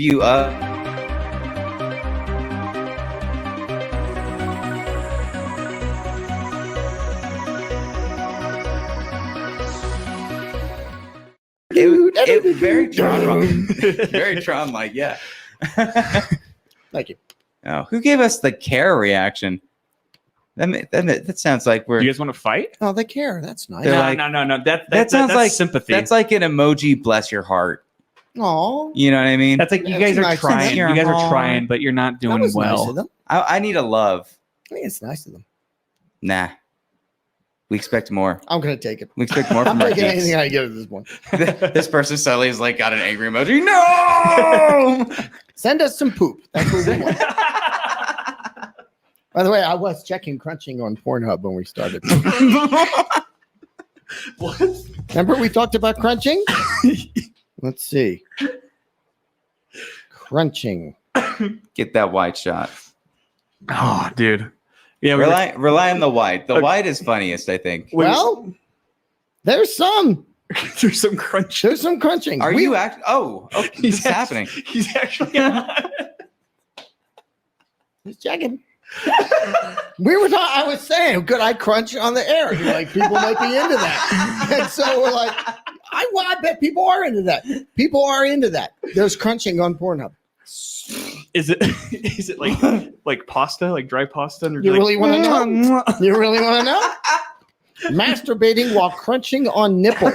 You it very Tron like, yeah. Thank you. Oh, who gave us the care reaction? That sounds like we're. Do you guys want to fight? Oh, they care. That's nice. They're No, like- no. That sounds that's like sympathy. That's like an emoji. Bless your heart. Oh, You know what I mean? That's like you That's guys are nice. trying. Your You guys are heart. trying, but you're not that doing was nice of well. them. I need a love. I mean, it's nice of them. Nah. We expect more. I'm gonna take it. We expect more I'm from our taking geeks. anything I get at this point. This person suddenly is like got an angry emoji. No. Send us some poop. That's what we want. By the way, I was checking crunching on Pornhub when we started. What? Remember we talked about crunching? Let's see. Crunching. Get that white shot. Oh, dude. Yeah, Rely on the white. The Okay. white is funniest, I think. Well, there's some. there's some crunch. There's some crunching. Are you actually? Oh, okay. This is happening. He's actually not. Just checking. We were talking. I was saying, could I crunch on the air? You're like, people might be into that, and so we're like, I bet people are into that. People are into that. There's crunching on Pornhub. Is it like pasta, like dry pasta? And You like, really want to know? You really want to know? Masturbating while crunching on nipples.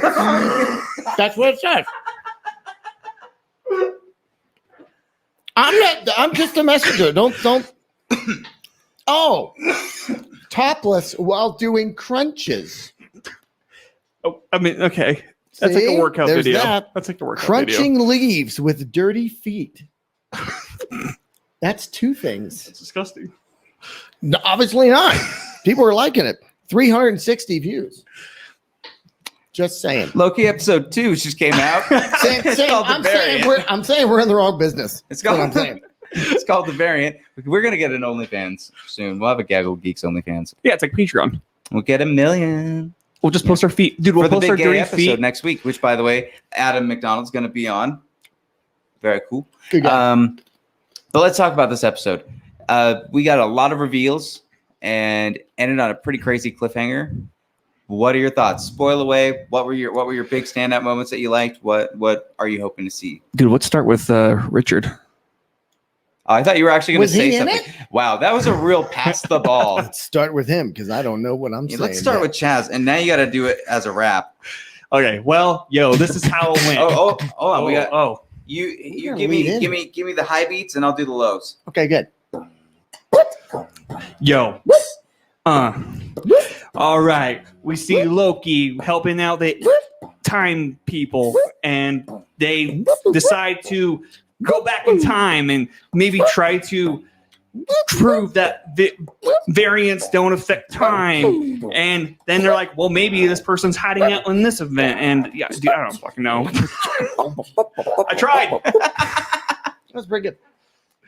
That's what it says. I'm just a messenger. Don't. Oh, topless while doing crunches. Oh, I mean, okay. That's like See? a workout There's video. that. That's like the workout Crunching leaves with dirty feet. That's two things. It's disgusting. No, obviously not. People are liking it. 360 views. Just saying. Loki episode 2 just came out. Saying, called The I'm saying we're in the wrong business. It's That's what called I'm saying. It's called The Variant. We're gonna get an OnlyFans soon. We'll have a Gaggle of Geeks OnlyFans. Yeah, it's like Patreon. We'll get 1 million We'll just post our feet, dude. We'll for the post our big gay dirty episode feet. next week. Which, by the way, Adam McDonald's gonna be on. Very cool. Good guy. But let's talk about this episode. We got a lot of reveals and ended on a pretty crazy cliffhanger. What are your thoughts? Spoil away. What were your big standout moments that you liked? What are you hoping to see? Dude, let's start with Richard. I thought you were actually going to Was he say in something. Wow, that was a real pass the ball. Let's start with him because I don't know what I'm saying. Let's start with Chaz, and now you got to do it as a rap. Okay, well, this is how it went. Hold on. We got you gotta give me lead in. give me the high beats, and I'll do the lows. Okay, good. Yo. All right. We see Loki helping out the time people, and they decide to go back in time and maybe try to prove that the variants don't affect time. And then they're like, well, maybe this person's hiding out in this event. And yeah, dude, I don't fucking know. I tried. That's pretty good.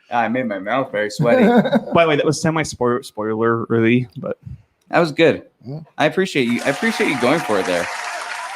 I made my mouth very sweaty. By the way, that was semi-spoiler really, but That was good. I appreciate you. I appreciate you going for it there.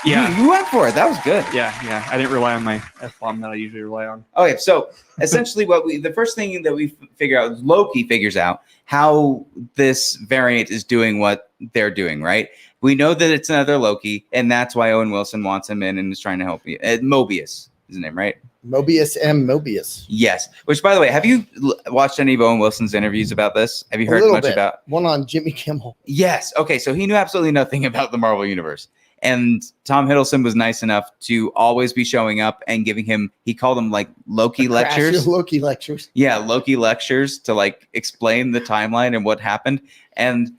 yeah. You went for it. That was good. Yeah. I didn't rely on my F-bomb that I usually rely on. Okay, so essentially, the first thing that we figure out is Loki figures out how this variant is doing what they're doing. Right? We know that it's another Loki, and that's why Owen Wilson wants him in and is trying to help you. Mobius is his name, right? Mobius M. Mobius. Yes. Which, by the way, have you watched any of Owen Wilson's interviews about this? Have you heard much about? One on Jimmy Kimmel. Yes. Okay. So he knew absolutely nothing about the Marvel Universe. And Tom Hiddleston was nice enough to always be showing up and giving him, he called them like Loki lectures. Loki lectures. Yeah, Loki lectures to like explain the timeline and what happened. And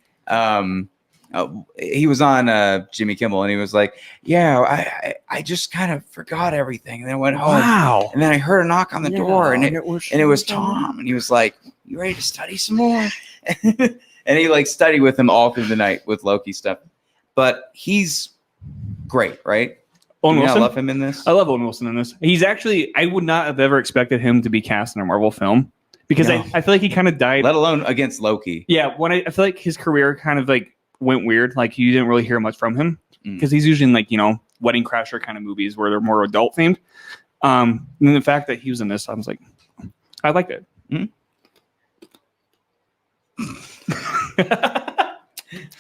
he was on Jimmy Kimmel and he was like, yeah, I just kind of forgot everything. And then I went home. Wow. And then I heard a knock on the door and it was Tom. Tom. And he was like, you ready to study some more? And he like studied with him all through the night with Loki stuff. But he's great, right? Owen I Wilson? love him in this. I love Owen Wilson in this. He's actually, I would not have ever expected him to be cast in a Marvel film because No. I feel like he kind of died. Let alone against Loki. Yeah, when I feel like his career kind of like went weird. Like you didn't really hear much from him Mm. because he's usually in like, Wedding Crasher kind of movies where they're more adult themed. And the fact that he was in this, I was like, I liked it. Mm-hmm.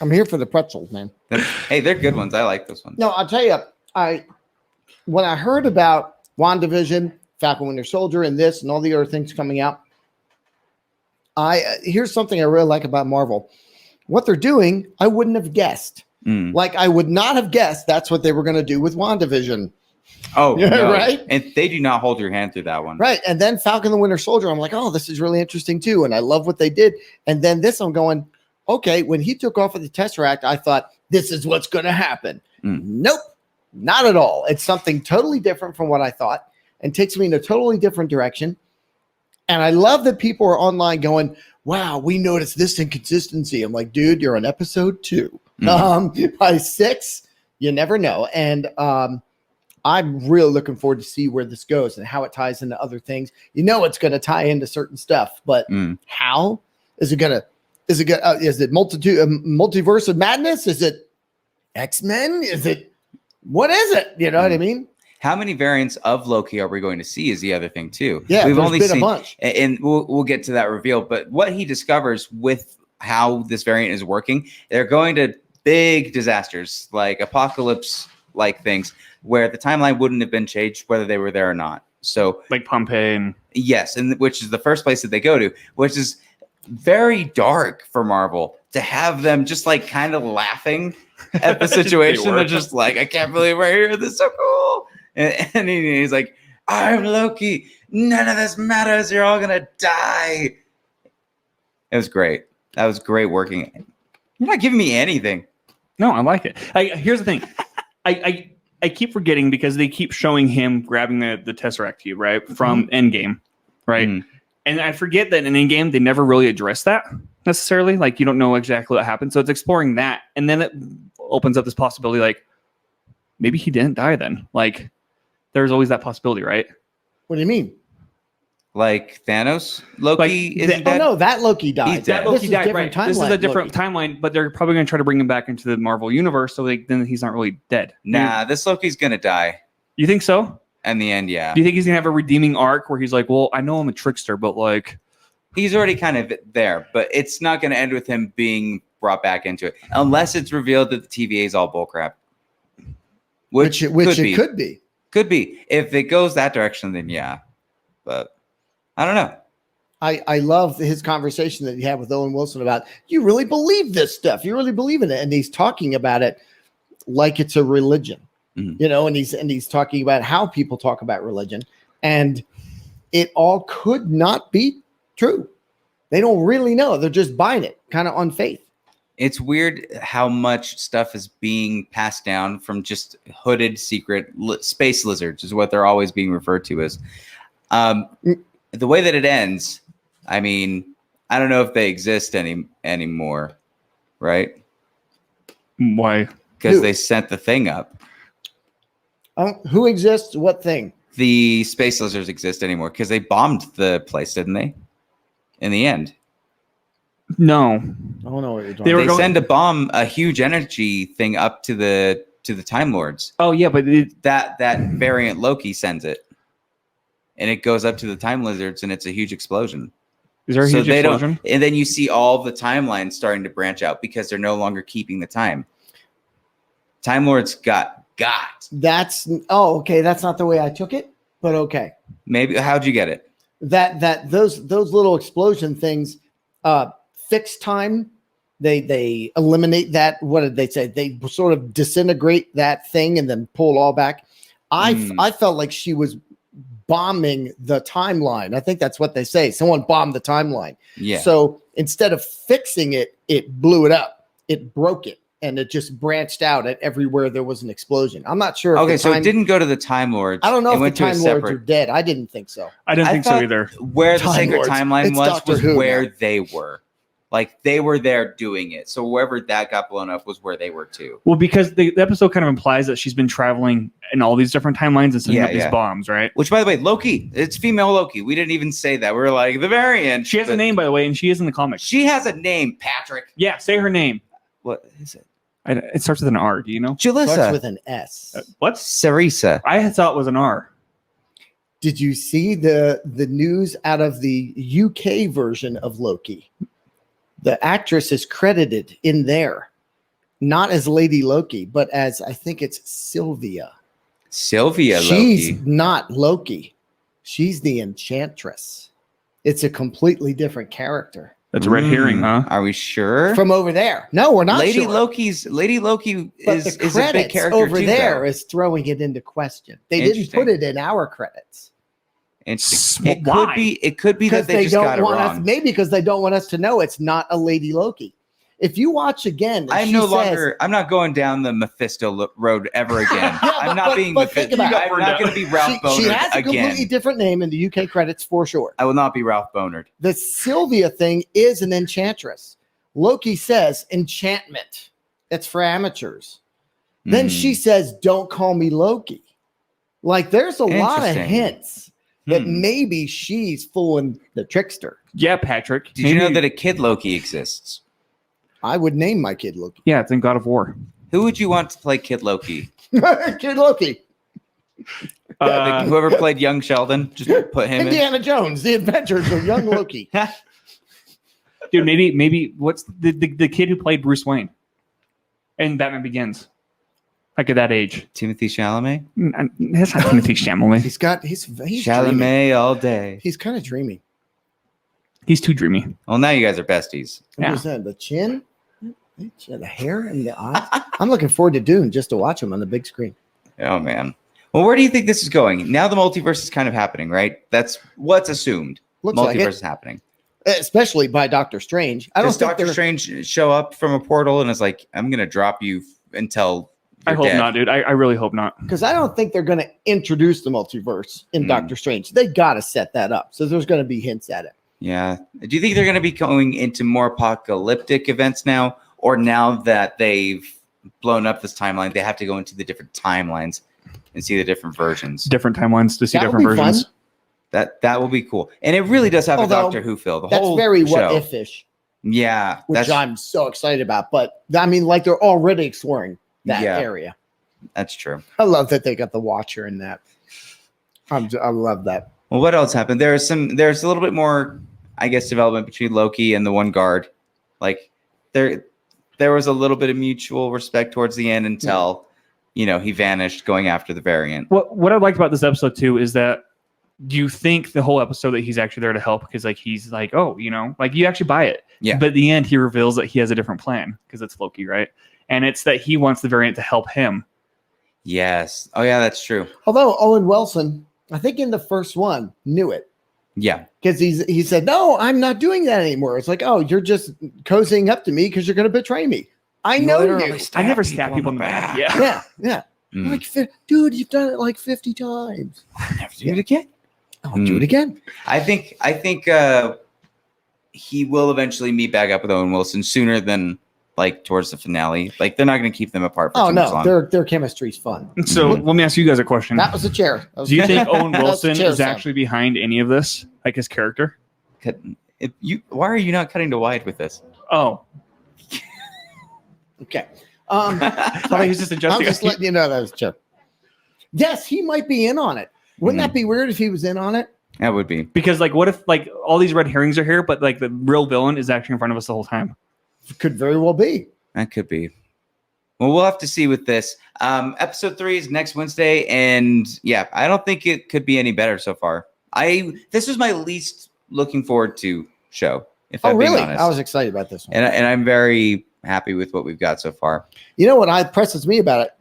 I'm here for the pretzels, man. Hey, they're good ones. I like this one. No, I'll tell you, when I heard about WandaVision, Falcon Winter Soldier, and this and all the other things coming out, here's something I really like about Marvel. What they're doing, I wouldn't have guessed. Like, I would not have guessed that's what they were going to do with WandaVision. Oh, yeah, no. Right. And they do not hold your hand through that one. Right. And then Falcon the Winter Soldier, I'm like, oh, this is really interesting too. And I love what they did. And then this, I'm going, okay, when he took off of the Tesseract, I thought, this is what's going to happen. Nope, not at all. It's something totally different from what I thought and takes me in a totally different direction. And I love that people are online going, wow, we noticed this inconsistency. I'm like, dude, you're on episode 2. By 6, you never know. And I'm really looking forward to see where this goes and how it ties into other things. You know, it's going to tie into certain stuff, but how is it going to? Is it multiverse of madness? Is it X-Men? Is it what is it? You know what I mean? How many variants of Loki are we going to see is the other thing too. Yeah, we've there's only been seen a bunch, and we'll get to that reveal. But what he discovers with how this variant is working, they're going to big disasters like apocalypse, like things where the timeline wouldn't have been changed whether they were there or not. So, like Pompeii, and yes, and which is the first place that they go to, which is very dark for Marvel to have them just like kind of laughing at the situation. They're just like, I can't believe we're here. This is so cool. And he's like, I'm Loki. None of this matters. You're all going to die. It was great. That was great working. You're not giving me anything. No, I like it. Here's the thing. I keep forgetting because they keep showing him grabbing the Tesseract cube, right? From Endgame, right? And I forget that in Endgame, they never really address that necessarily. Like, you don't know exactly what happened. So it's exploring that. And then it opens up this possibility, like, maybe he didn't die then. Like, there's always that possibility, right? What do you mean? Like Thanos? Loki isn't dead? Oh, no, that Loki died. He's dead. That Loki died, different right. This is a different Loki. timeline, but they're probably going to try to bring him back into the Marvel universe, so then he's not really dead. Nah, this Loki's going to die. You think so? In the end, yeah. Do you think he's going to have a redeeming arc where he's like, well, I know I'm a trickster, but like... He's already kind of there, but it's not going to end with him being brought back into it. Unless it's revealed that the TVA is all bullcrap. Which it could be. Could be. If it goes that direction, then yeah. But I don't know. I love his conversation that he had with Owen Wilson about, you really believe this stuff. You really believe in it. And he's talking about it like it's a religion, you know, and he's talking about how people talk about religion, and it all could not be true. They don't really know. They're just buying it kind of on faith. It's weird how much stuff is being passed down from just hooded secret space lizards is what they're always being referred to as. The way that it ends, I mean, I don't know if they exist anymore, right? Why? Because they sent the thing up. Who exists? What thing? The space lizards exist anymore because they bombed the place, didn't they? In the end. No. I don't know what you're talking They about. send a huge energy thing up to the Time Lords. Oh yeah, but that variant Loki sends it, and it goes up to the Time Lizards, and it's a huge explosion. Is there a huge explosion? And then you see all the timelines starting to branch out because they're no longer keeping the time. Time Lords got. That's okay. That's not the way I took it, but okay. Maybe how'd you get it? That those little explosion things, fix time. They eliminate that. What did they say? They sort of disintegrate that thing and then pull it all back. I felt like she was bombing the timeline. I think that's what they say. Someone bombed the timeline. Yeah. So instead of fixing it, it blew it up. It broke it, and it just branched out at everywhere there was an explosion. I'm not sure. Okay, so it didn't go to the Time Lords. I don't know if the Time Lords are dead. I didn't think so. I didn't think so either. Where the Sacred Lords. Timeline was where now. they were. Like, they were there doing it. So wherever that got blown up was where they were too. Well, because the episode kind of implies that she's been traveling in all these different timelines and sending up these bombs, right? Which, by the way, Loki, it's female Loki. We didn't even say that. We were like, the variant. She has a name, by the way, and she is in the comics. She has a name, Patrick. Yeah, say her name. What is it? It starts with an R. Do you know? Starts Jalissa. with an S. What? Sarisa. I thought it was an R. Did you see the news out of the UK version of Loki? The actress is credited in there, not as Lady Loki, but as I think it's Sylvia. She's Loki. not Loki. She's the Enchantress. It's a completely different character. That's a red herring, huh? Are we sure? From over there. No, we're not Lady sure. Lady Loki But is the a big credits character over too, there though. is throwing it into question. They didn't put it in our credits. Interesting. It Why? could be that they just got it want wrong. us. Maybe because they don't want us to know it's not a Lady Loki. If you watch again, I'm not going down the Mephisto road ever again. I'm not being Mephisto. think about it. I'm not going to be Ralph Boner She has a completely again. different name in the UK credits for sure. I will not be Ralph Boner. The Sylvia thing is an enchantress. Loki says enchantment. It's for amateurs. Then she says, "Don't call me Loki." Like there's a lot of Interesting. hints that maybe she's fooling the trickster. Yeah, Patrick. Did you know that a kid Loki exists? I would name my kid Loki. Yeah, it's in God of War. Who would you want to play Kid Loki? Kid Loki. Whoever played young Sheldon, just put him in. Indiana Jones, The Adventures of Young Loki. Dude, maybe what's the kid who played Bruce Wayne in Batman Begins? Like at that age. Timothy Chalamet? That's not Timothy Chalamet. He's Chalamet dreamy. all day. He's kind of dreamy. He's too dreamy. Well, now you guys are besties. I'm just saying, the chin, the hair, and the eyes. I'm looking forward to Dune just to watch him on the big screen. Oh, man. Well, where do you think this is going? Now the multiverse is kind of happening, right? That's what's assumed. Looks Multiverse like it. is happening. Especially by Doctor Strange. I don't Does think Doctor they're- Strange show up from a portal and is like, I'm going to drop you until I you're hope dead? not, dude. I really hope not. because I don't think they're going to introduce the multiverse in Doctor Strange. They got to set that up. So there's going to be hints at it. Yeah. Do you think they're going to be going into more apocalyptic events now? Or now that they've blown up this timeline, they have to go into the different timelines and see the different versions? Different timelines to see That would different be fun. versions. That will be cool. And it really does have Although, a Doctor Who feel. The That's whole very show. what if-ish, Yeah. which I'm so excited about. But I mean, like they're already exploring that area. That's true. I love that they got the Watcher in that. I love that. Well, what else happened? There's a little bit more, I guess, development between Loki and the one guard. Like there was a little bit of mutual respect towards the end until, he vanished going after the variant. What I liked about this episode too is that you think the whole episode that he's actually there to help because like he's like, oh, like you actually buy it. Yeah. But at the end he reveals that he has a different plan because it's Loki, right? And it's that he wants the variant to help him. Yes. Oh, yeah, that's true. Although Owen Wilson, I think in the first one, knew it. Yeah. Because he said, no, I'm not doing that anymore. It's like, oh, you're just cozying up to me because you're going to betray me. I know you. I never stab people in the back. Yeah. Yeah, yeah. Mm. Like, dude, you've done it like 50 times. Never do it again. I'll do it again. I think he will eventually meet back up with Owen Wilson sooner than like towards the finale. Like they're not going to keep them apart for too much long. Their chemistry's fun. So let me ask you guys a question. That was a chair. Do you think Owen That was Wilson the chair is sound. actually behind any of this, like his character? Why are you not cutting to wide with this? Oh, Okay. I thought he was just I'm adjusting. just letting you know that was a chair. Yes, he might be in on it. Wouldn't that be weird if he was in on it? That would be. Because like, what if like all these red herrings are here, but like the real villain is actually in front of us the whole time? Could very well be. That could be. Well, we'll have to see with this. Episode 3 is next Wednesday, and yeah, I don't think it could be any better so far. This was my least looking forward to show. If I'm being honest. I was excited about this one. and I'm very happy with what we've got so far. You know what impresses me about it?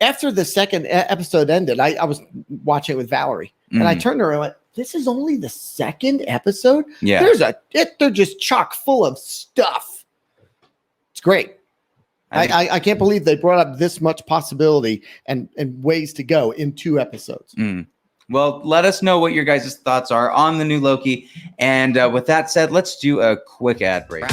After the second episode ended, I was watching it with Valerie, and I turned to her and went, "This is only the second episode. Yeah, They're just chock full of stuff. It's great. I can't believe they brought up this much possibility and ways to go in 2 episodes." Well, let us know what your guys' thoughts are on the new Loki. And with that said, let's do a quick ad break.